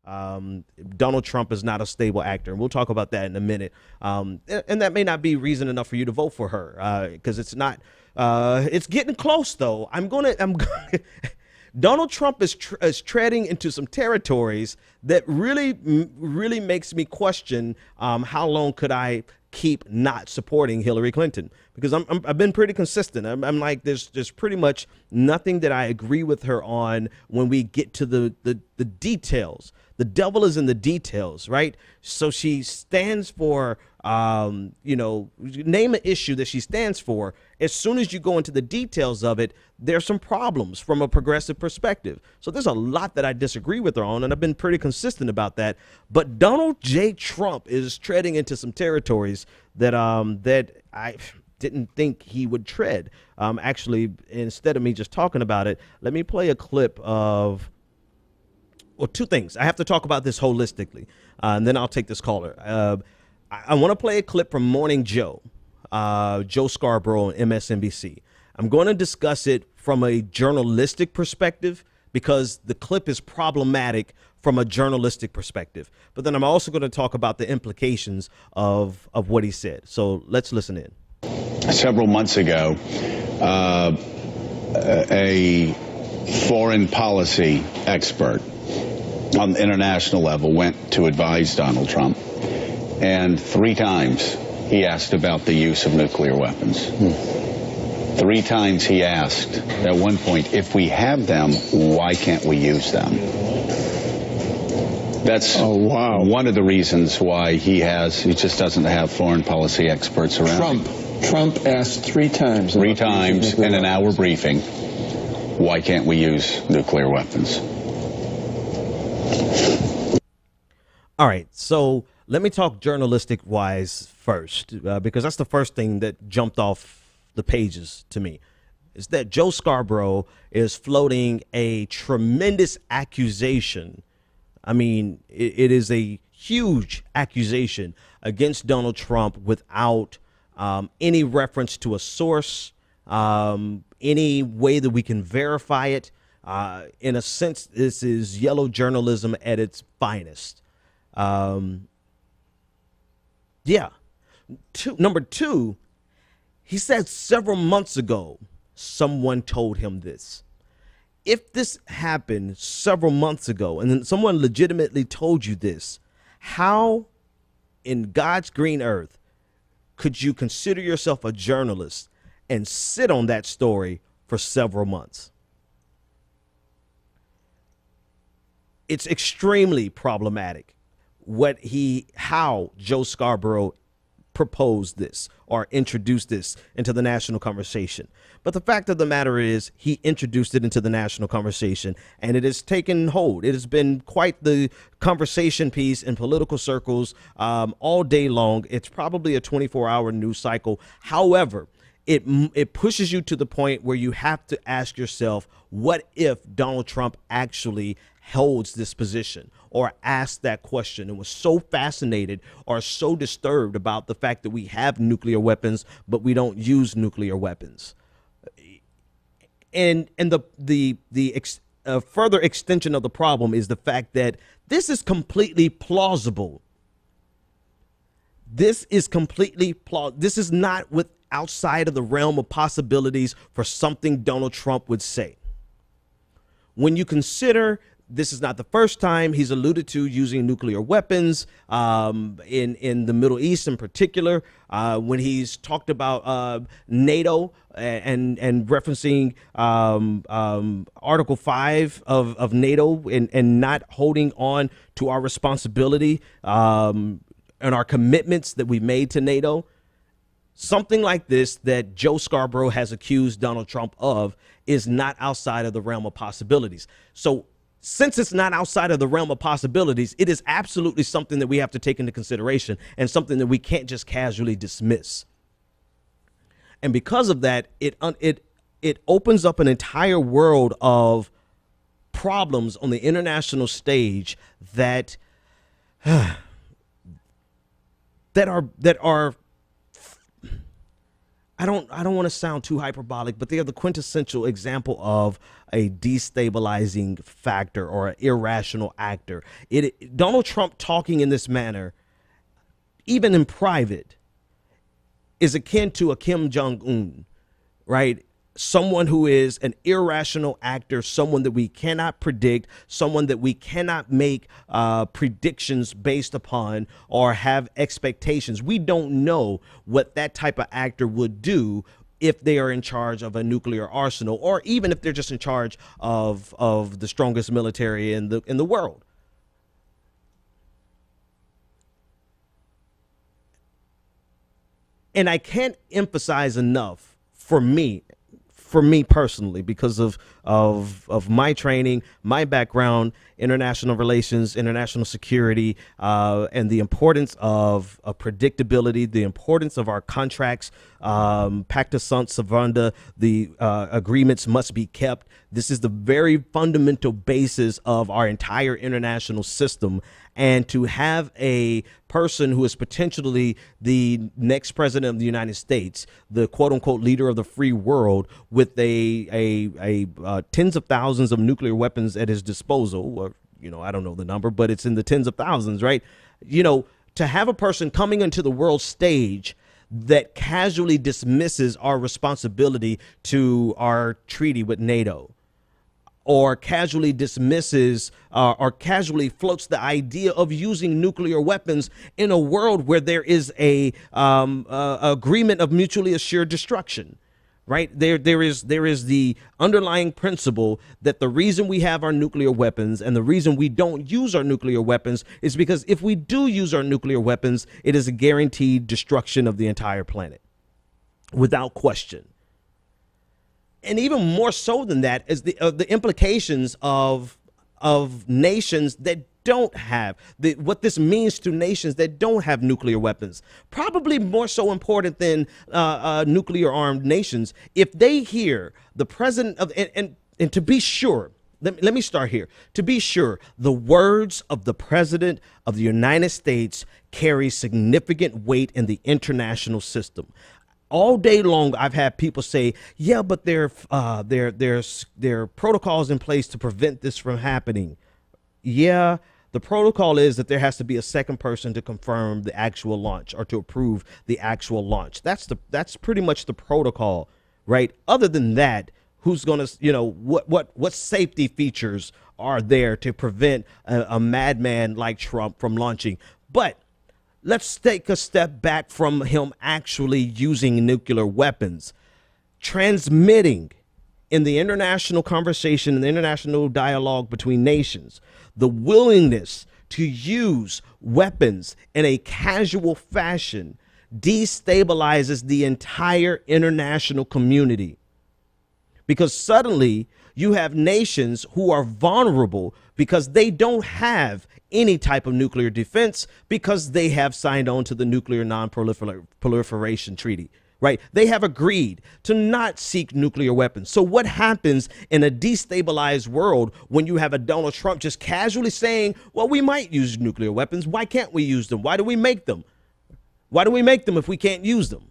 Donald Trump is not a stable actor, and we'll talk about that in a minute. And that may not be reason enough for you to vote for her, because it's not. It's getting close, though. I'm gonna. Donald Trump is treading into some territories that really makes me question how long could I keep not supporting Hillary Clinton, because I've been pretty consistent. I'm like, there's pretty much nothing that I agree with her on when we get to the details. The devil is in the details, right? So she stands for, name an issue that she stands for. As soon as you go into the details of it, there's some problems from a progressive perspective. So there's a lot that I disagree with her on, and I've been pretty consistent about that. But Donald J. Trump is treading into some territories that I didn't think he would tread. Actually, instead of me just talking about it, let me play a clip of. Well, two things. I have to talk about this holistically, and then I'll take this caller. I want to play a clip from Morning Joe, Joe Scarborough on MSNBC. I'm going to discuss it from a journalistic perspective because the clip is problematic from a journalistic perspective. But then I'm also going to talk about the implications of what he said. So let's listen in. Several months ago, a foreign policy expert on the international level went to advise Donald Trump, and 3 times he asked about the use of nuclear weapons. 3 times he asked, at one point, if we have them, why can't we use them? That's one of the reasons why he just doesn't have foreign policy experts around. Trump asked 3 times. 3 times in an hour briefing, why can't we use nuclear weapons? All right, so let me talk journalistic wise first, because that's the first thing that jumped off the pages to me, is that Joe Scarborough is floating a tremendous accusation. I mean, it is a huge accusation against Donald Trump without any reference to a source, any way that we can verify it. In a sense, this is yellow journalism at its finest. Number 2, he said several months ago, someone told him this. If this happened several months ago and then someone legitimately told you this, how in God's green earth could you consider yourself a journalist and sit on that story for several months? It's extremely problematic how Joe Scarborough proposed this or introduced this into the national conversation. But the fact of the matter is he introduced it into the national conversation, and it has taken hold. It has been quite the conversation piece in political circles all day long. It's probably a 24-hour news cycle. However, it pushes you to the point where you have to ask yourself, what if Donald Trump actually holds this position or asked that question and was so fascinated or so disturbed about the fact that we have nuclear weapons, but we don't use nuclear weapons? And the further extension of the problem is the fact that this is completely plausible. This is completely plausible. This is not outside of the realm of possibilities for something Donald Trump would say. When you consider this is not the first time he's alluded to using nuclear weapons in the Middle East in particular, when he's talked about NATO and referencing Article 5 of NATO and not holding on to our responsibility and our commitments that we made to NATO. Something like this that Joe Scarborough has accused Donald Trump of is not outside of the realm of possibilities. So since it's not outside of the realm of possibilities, it is absolutely something that we have to take into consideration and something that we can't just casually dismiss. And because of that, it opens up an entire world of problems on the international stage that are I don't want to sound too hyperbolic, but they are the quintessential example of a destabilizing factor or an irrational actor. Donald Trump talking in this manner, even in private, is akin to a Kim Jong-un, right? Someone who is an irrational actor, someone that we cannot predict, someone that we cannot make predictions based upon or have expectations. We don't know what that type of actor would do if they are in charge of a nuclear arsenal, or even if they're just in charge of the strongest military in the world. And I can't emphasize enough for me personally, because of my training, my background, international relations, international security, and the importance of predictability, the importance of our contracts, pacta sunt servanda, the agreements must be kept. This is the very fundamental basis of our entire international system. And to have a person who is potentially the next president of the United States, the quote unquote leader of the free world, with a tens of thousands of nuclear weapons at his disposal, or, I don't know the number, but it's in the tens of thousands, right? To have a person coming into the world stage that casually dismisses our responsibility to our treaty with NATO, or casually dismisses or casually floats the idea of using nuclear weapons in a world where there is a agreement of mutually assured destruction, right? There is the underlying principle that the reason we have our nuclear weapons and the reason we don't use our nuclear weapons is because if we do use our nuclear weapons, it is a guaranteed destruction of the entire planet, without question. And even more so than that is the implications of nations that don't have what this means to nations that don't have nuclear weapons. Probably more so important than nuclear armed nations. If they hear the president of and to be sure, let me start here. To be sure, the words of the president of the United States carry significant weight in the international system. All day long, I've had people say, yeah, but there are protocols in place to prevent this from happening. Yeah, the protocol is that there has to be a second person to confirm the actual launch or to approve the actual launch. That's pretty much the protocol, right? Other than that, who's going to, what safety features are there to prevent a madman like Trump from launching? But let's take a step back from him actually using nuclear weapons. Transmitting in the international conversation, in the international dialogue between nations, the willingness to use weapons in a casual fashion destabilizes the entire international community. Because suddenly you have nations who are vulnerable because they don't have any type of nuclear defense because they have signed on to the Nuclear Non-Proliferation Treaty, right? They have agreed to not seek nuclear weapons. So what happens in a destabilized world when you have a Donald Trump just casually saying, well, we might use nuclear weapons. Why can't we use them? Why do we make them? Why do we make them if we can't use them?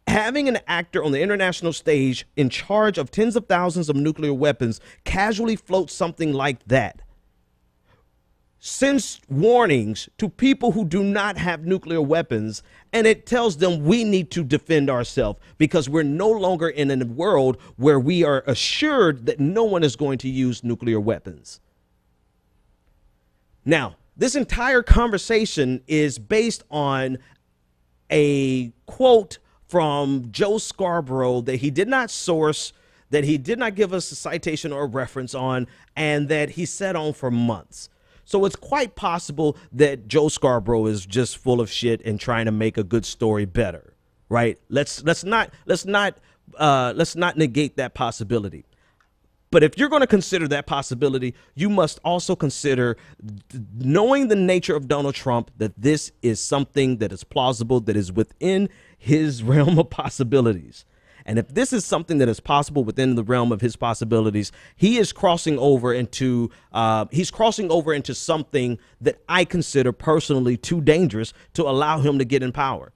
Having an actor on the international stage in charge of tens of thousands of nuclear weapons casually float something like that sends warnings to people who do not have nuclear weapons, and it tells them we need to defend ourselves because we're no longer in a world where we are assured that no one is going to use nuclear weapons. Now, this entire conversation is based on a quote from Joe Scarborough that he did not source, that he did not give us a citation or a reference on, and that he sat on for months. So it's quite possible that Joe Scarborough is just full of shit and trying to make a good story better, right? Let's not negate that possibility. But if you're going to consider that possibility, you must also consider, knowing the nature of Donald Trump, that this is something that is plausible, that is within his realm of possibilities. And if this is something that is possible within the realm of his possibilities, he is crossing over into something that I consider personally too dangerous to allow him to get in power.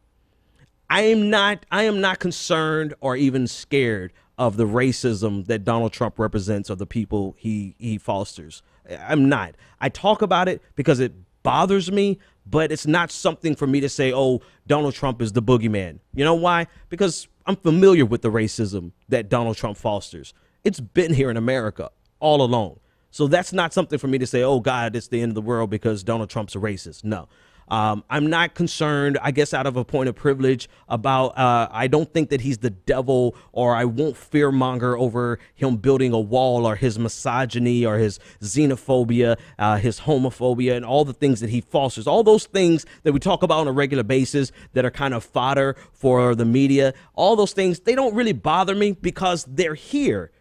I am not concerned or even scared of the racism that Donald Trump represents or the people he fosters. I'm not. I talk about it because it bothers me, but it's not something for me to say, oh, Donald Trump is the boogeyman. You know why? Because I'm familiar with the racism that Donald Trump fosters. It's been here in America all along. So that's not something for me to say, oh, God, it's the end of the world because Donald Trump's a racist. No. I'm not concerned, I guess, out of a point of privilege about I don't think that he's the devil, or I won't fearmonger over him building a wall or his misogyny or his xenophobia, his homophobia, and all the things that he fosters. All those things that we talk about on a regular basis that are kind of fodder for the media. All those things, they don't really bother me because they're here.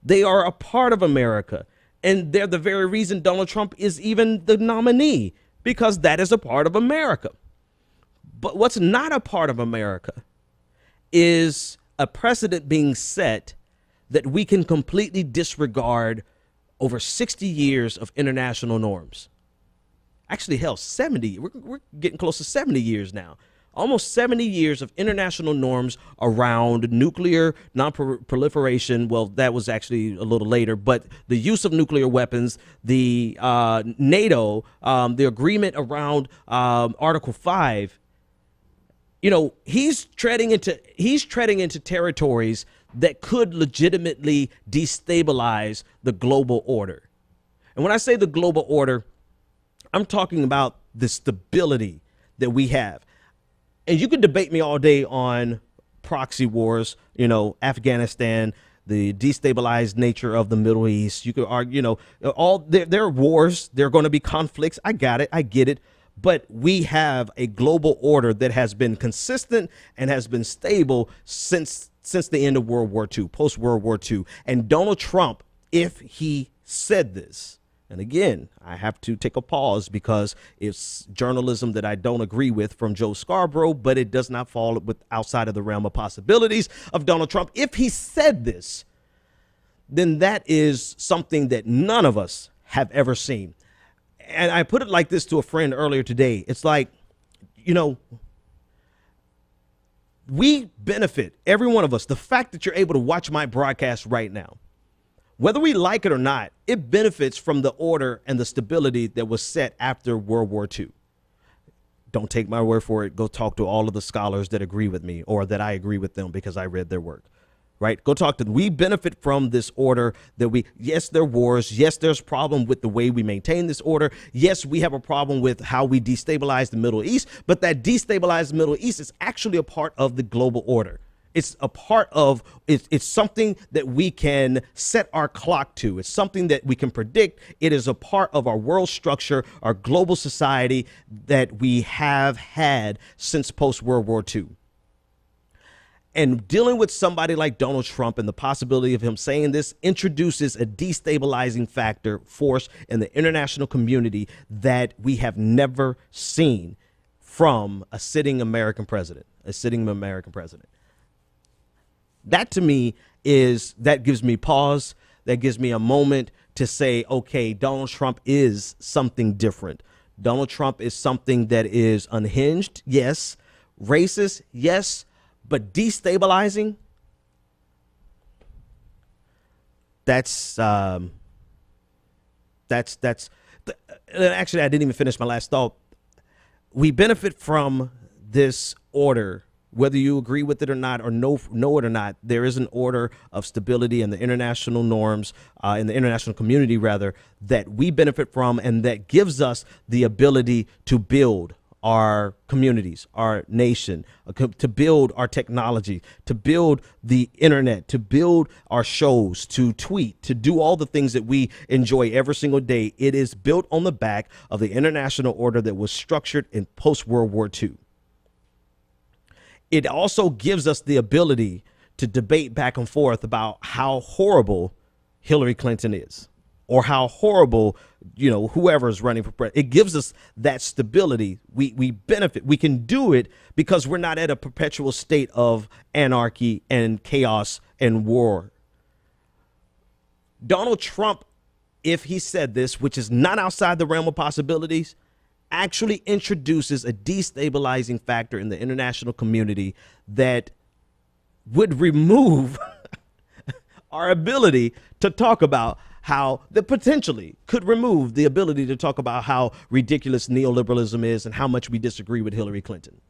They are a part of America. And they're the very reason Donald Trump is even the nominee, because that is a part of America. But what's not a part of America is a precedent being set that we can completely disregard over 60 years of international norms. Actually, hell, 70. We're getting close to 70 years now. Almost 70 years of international norms around nuclear non-proliferation. Well, that was actually a little later, but the use of nuclear weapons, the NATO, the agreement around Article 5. You know, he's treading into territories that could legitimately destabilize the global order. And when I say the global order, I'm talking about the stability that we have. And you could debate me all day on proxy wars, you know, Afghanistan, the destabilized nature of the Middle East. You could argue, you know, all there are wars. There are going to be conflicts. I got it. I get it. But we have a global order that has been consistent and has been stable since the end of World War II, post World War II. And Donald Trump, if he said this, and again, I have to take a pause because it's journalism that I don't agree with from Joe Scarborough, but it does not fall outside of the realm of possibilities of Donald Trump. If he said this, then that is something that none of us have ever seen. And I put it like this to a friend earlier today. It's like, you know, we benefit, every one of us, the fact that you're able to watch my broadcast right now. Whether we like it or not, it benefits from the order and the stability that was set after World War II. Don't take my word for it. Go talk to all of the scholars that agree with me or that I agree with them because I read their work. Right? Go talk to them. We benefit from this order that yes, there are wars. Yes, there's a problem with the way we maintain this order. Yes, we have a problem with how we destabilize the Middle East, but that destabilized Middle East is actually a part of the global order. It's a part of, it's something that we can set our clock to. It's something that we can predict. It is a part of our world structure, our global society that we have had since post-World War II. And dealing with somebody like Donald Trump and the possibility of him saying this introduces a destabilizing force in the international community that we have never seen from a sitting American president, That to me that gives me pause. That gives me a moment to say, okay, Donald Trump is something different. Donald Trump is something that is unhinged. Yes. Racist. Yes. But destabilizing. Actually, I didn't even finish my last thought. We benefit from this order. Whether you agree with it or not, or know it or not, there is an order of stability in the international norms, in the international community, rather, that we benefit from and that gives us the ability to build our communities, our nation, to build our technology, to build the internet, to build our shows, to tweet, to do all the things that we enjoy every single day. It is built on the back of the international order that was structured in post-World War II. It also gives us the ability to debate back and forth about how horrible Hillary Clinton is, or how horrible, you know, whoever is running for president. It gives us that stability. We benefit. We can do it because we're not at a perpetual state of anarchy and chaos and war. Donald Trump, if he said this, which is not outside the realm of possibilities, actually introduces a destabilizing factor in the international community that would remove our ability to talk about how that potentially could remove the ability to talk about how ridiculous neoliberalism is and how much we disagree with Hillary Clinton.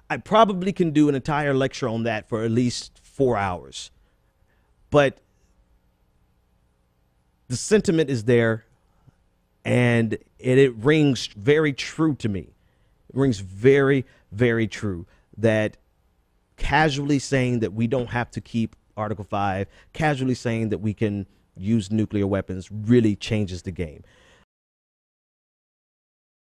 I probably can do an entire lecture on that for at least 4 hours, but the sentiment is there, and it rings very true to me. It rings very, very true that casually saying that we don't have to keep Article 5, casually saying that we can use nuclear weapons really changes the game.